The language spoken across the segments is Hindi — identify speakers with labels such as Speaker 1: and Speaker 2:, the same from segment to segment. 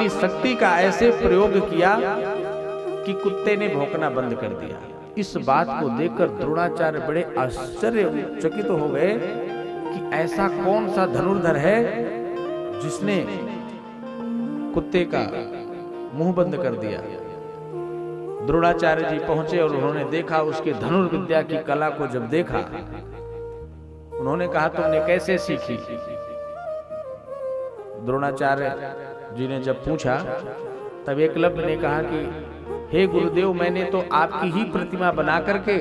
Speaker 1: अपनी शक्ति का ऐसे प्रयोग किया कि कुत्ते ने भौंकना बंद कर दिया। इस बात को देखकर द्रोणाचार्य बड़े आश्चर्यचकित हो गए कि ऐसा कौन सा धनुर्धर है जिसने कुत्ते का मुंह बंद कर दिया। द्रोणाचार्य जी पहुंचे और उन्होंने देखा, उसके धनुर्विद्या की कला को जब देखा, उन्होंने कहा तुमने कैसे सीखी। द्रोणाचार्य जी ने जब पूछा तब एकलव्य ने कहा कि हे गुरुदेव, मैंने तो आपकी ही प्रतिमा बना करके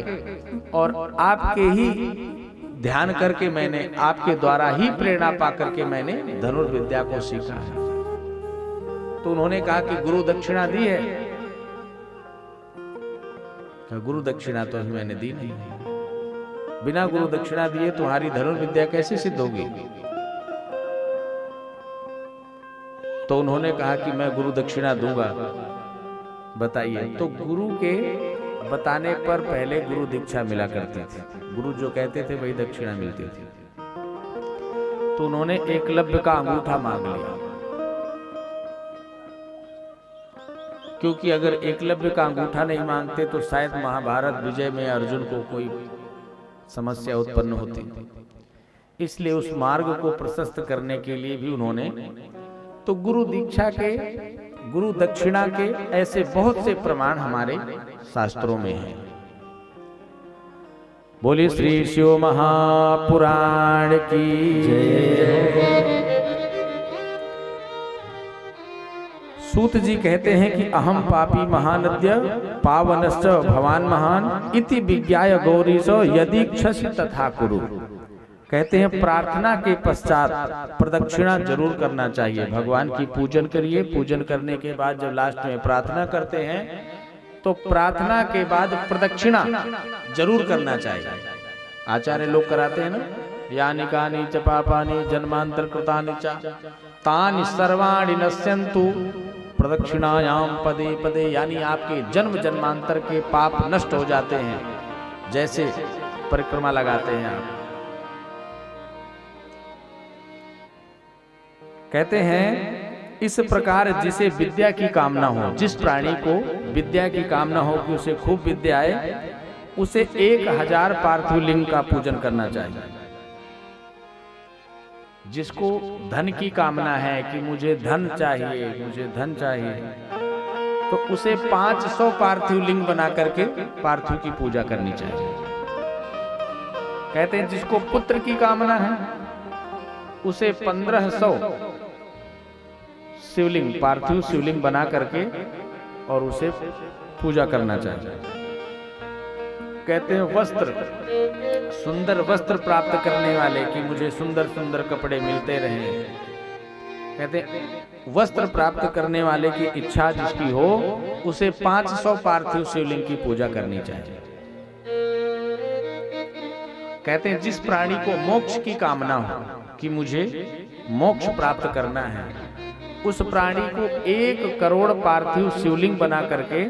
Speaker 1: और आपके ही ध्यान करके, मैंने आपके द्वारा ही प्रेरणा पा करके मैंने धनुर्विद्या को सीखा है। तो उन्होंने कहा कि गुरु दक्षिणा दी है? गुरु दक्षिणा तो अभी मैंने दी नहीं, बिना गुरु दक्षिणा दिए तुम्हारी धनुर्विद्या कैसे सिद्ध होगी? तो उन्होंने कहा कि मैं गुरु दक्षिणा दूंगा, बताइए। तो गुरु के बताने पर पहले गुरु दीक्षा मिला करती थी, गुरु जो कहते थे वही दक्षिणा मिलती थी। तो उन्होंने एकलव्य का अंगूठा मांग लिया, क्योंकि अगर एकलव्य का अंगूठा नहीं मांगते तो शायद महाभारत विजय में अर्जुन को कोई समस्या उत्पन्न होती। इसलिए उस मार्ग को प्रशस्त करने के लिए भी उन्होंने, तो गुरु दीक्षा के, गुरु दक्षिणा के ऐसे बहुत से प्रमाण हमारे शास्त्रों में हैं। बोलिए श्री शिव महापुराण की जय। सूत जी कहते हैं कि अहम पापी महानद्य पावनश्च भवान महान इति विज्ञाय गौरीश यदीक्षसि तथा कुरु। कहते हैं प्रार्थना के पश्चात प्रदक्षिणा जरूर करना चाहिए। भगवान की पूजन करिए, पूजन करने के बाद जब लास्ट में प्रार्थना करते हैं तो प्रार्थना के बाद प्रदक्षिणा जरूर करना चाहिए। आचार्य लोग कराते हैं ना, यानि कानि च पापानि जन्मांतर कृतानि च तानि सर्वाणि नश्यन्तु प्रदक्षिणायाम पदे पदे, यानी आपके जन्म जन्मांतर के पाप नष्ट हो जाते हैं जैसे परिक्रमा लगाते हैं आप। कहते हैं इस प्रकार जिसे विद्या की कामना हो, जिस प्राणी को विद्या की कामना हो कि उसे खूब विद्या आए, उसे 1000 पार्थिव लिंग का पूजन करना चाहिए। जिसको धन की कामना है कि मुझे धन चाहिए, मुझे धन चाहिए, तो उसे 500 पार्थिव लिंग बना करके पार्थिव की पूजा करनी चाहिए। कहते हैं जिसको पुत्र की कामना है उसे 1500 शिवलिंग, पार्थिव शिवलिंग बना करके और उसे पूजा करना चाहिए। कहते हैं वस्त्र, सुंदर वस्त्र प्राप्त करने वाले कि मुझे सुंदर सुंदर कपड़े मिलते रहे। कहते हैं वस्त्र प्राप्त करने वाले की इच्छा जिसकी हो उसे 500 पार्थिव शिवलिंग की पूजा करनी चाहिए। कहते हैं जिस प्राणी को मोक्ष की कामना हो कि मुझे मोक्ष प्राप्त करना है, उस प्राणी को 1 करोड़ पार्थिव शिवलिंग बना करके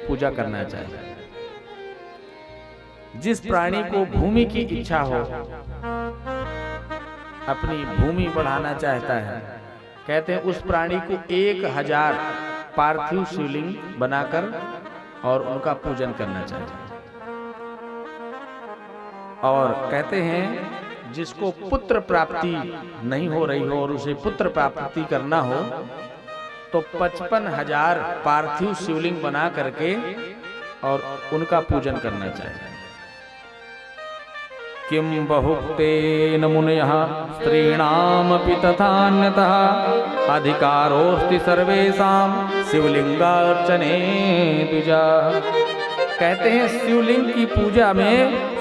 Speaker 1: पूजा करना चाहिए। जिस प्राणी को भूमि की इच्छा हो, अपनी भूमि बढ़ाना चाहता है, कहते हैं उस प्राणी को 1000 पार्थिव शिवलिंग बनाकर और उनका पूजन करना चाहिए। और कहते हैं जिसको पुत्र प्राप्ति नहीं हो रही हो और उसे पुत्र प्राप्ति करना हो तो 55,000 पार्थिव शिवलिंग बना करके और उनका पूजन करना चाहिए। किम बहुक्तेन मुनयः स्त्रीणामपि तथान्यतः अधिकारोस्ति सर्वेषां शिवलिंगार्चने द्विजा। कहते हैं शिवलिंग की पूजा में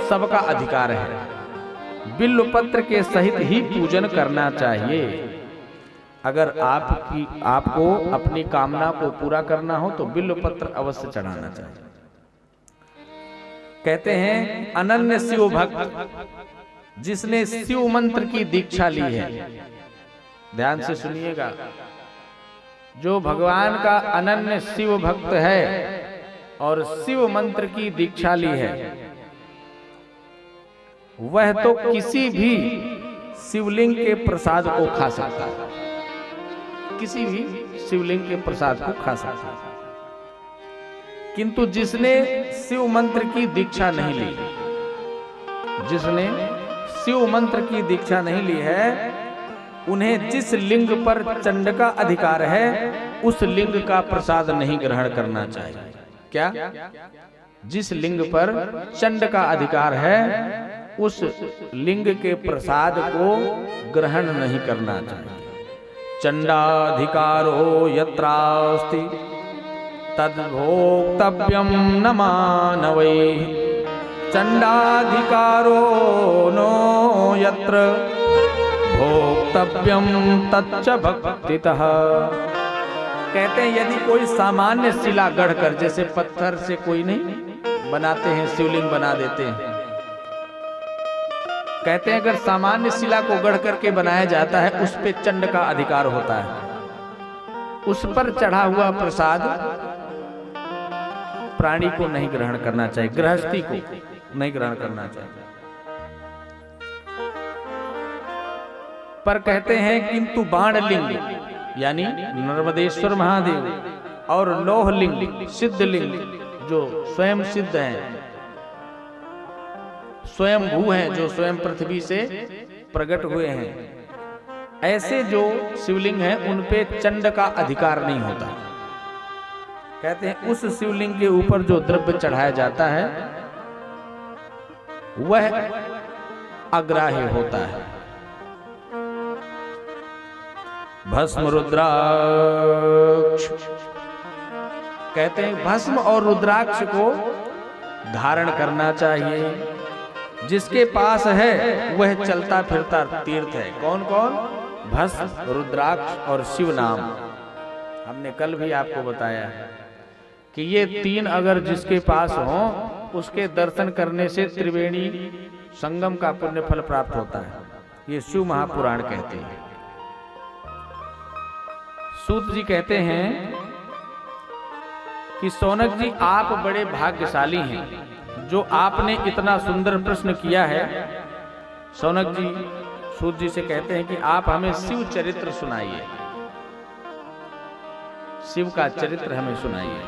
Speaker 1: सबका अधिकार है, बिल्व पत्र के सहित ही पूजन करना चाहिए। अगर आपको अपनी कामना को पूरा करना हो तो बिल्व पत्र अवश्य चढ़ाना चाहिए। कहते हैं अनन्य शिव भक्त जिसने शिव मंत्र की दीक्षा ली है, ध्यान से सुनिएगा, जो भगवान का अनन्य शिव भक्त है और शिव मंत्र की दीक्षा ली है, वह तो किसी भी शिवलिंग के प्रसाद को खा सकता है, किसी भी शिवलिंग के प्रसाद को खा सकता है। किंतु जिसने शिव मंत्र की दीक्षा नहीं ली, जिसने शिव मंत्र की दीक्षा नहीं ली है, उन्हें जिस लिंग पर चंड का अधिकार है उस लिंग का प्रसाद नहीं ग्रहण करना चाहिए। क्या? जिस लिंग पर चंड का अधिकार है उस लिंग के प्रसाद को ग्रहण नहीं करना चाहिए। चंडाधिकारो यत्रास्ति तद्भोक्तव्यम न मानवैः, चंडाधिकारो नो यत्र भोक्तव्यम तच्च भक्तितः। कहते हैं यदि कोई सामान्य शिला गढ़कर, जैसे पत्थर से कोई नहीं बनाते हैं, शिवलिंग बना देते हैं, कहते हैं अगर सामान्य शिला को गढ़ करके बनाया जाता है उस पे चंड का अधिकार होता है, उस पर चढ़ा हुआ प्रसाद प्राणी को नहीं ग्रहण करना चाहिए, गृहस्थी को नहीं ग्रहण करना चाहिए। पर कहते हैं किंतु बाणलिंग यानी नर्मदेश्वर महादेव और लोहलिंग, सिद्धलिंग जो स्वयं सिद्ध हैं, स्वयं भू हैं, जो स्वयं पृथ्वी से प्रकट हुए हैं, ऐसे जो शिवलिंग हैं उन पे चंड का अधिकार नहीं होता। कहते हैं उस शिवलिंग के ऊपर जो द्रव्य चढ़ाया जाता है वह अग्राह्य होता है। भस्म रुद्राक्ष, कहते हैं भस्म और रुद्राक्ष को धारण करना चाहिए। जिसके पास है वह चलता फिरता तीर्थ है। कौन कौन? भस्म, रुद्राक्ष और शिव नाम। हमने कल भी आपको बताया है कि ये तीन अगर जिसके पास हो उसके दर्शन करने से त्रिवेणी संगम का पुण्य फल प्राप्त होता है। ये शिव महापुराण कहते हैं। सूत जी कहते हैं कि सौनक जी आप बड़े भाग्यशाली हैं जो आपने इतना सुंदर प्रश्न किया है। सौनक जी सूत जी से कहते हैं कि आप हमें शिव चरित्र सुनाइए, शिव का चरित्र हमें सुनाइए।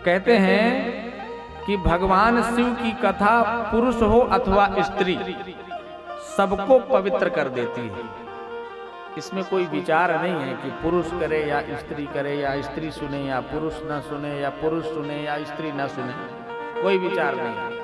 Speaker 1: कहते हैं कि भगवान शिव की कथा पुरुष हो अथवा स्त्री सबको पवित्र कर देती है। इसमें कोई विचार नहीं है कि पुरुष करे या स्त्री करे, या स्त्री सुने या पुरुष न सुने, या पुरुष सुने या स्त्री न सुने, कोई विचार नहीं है।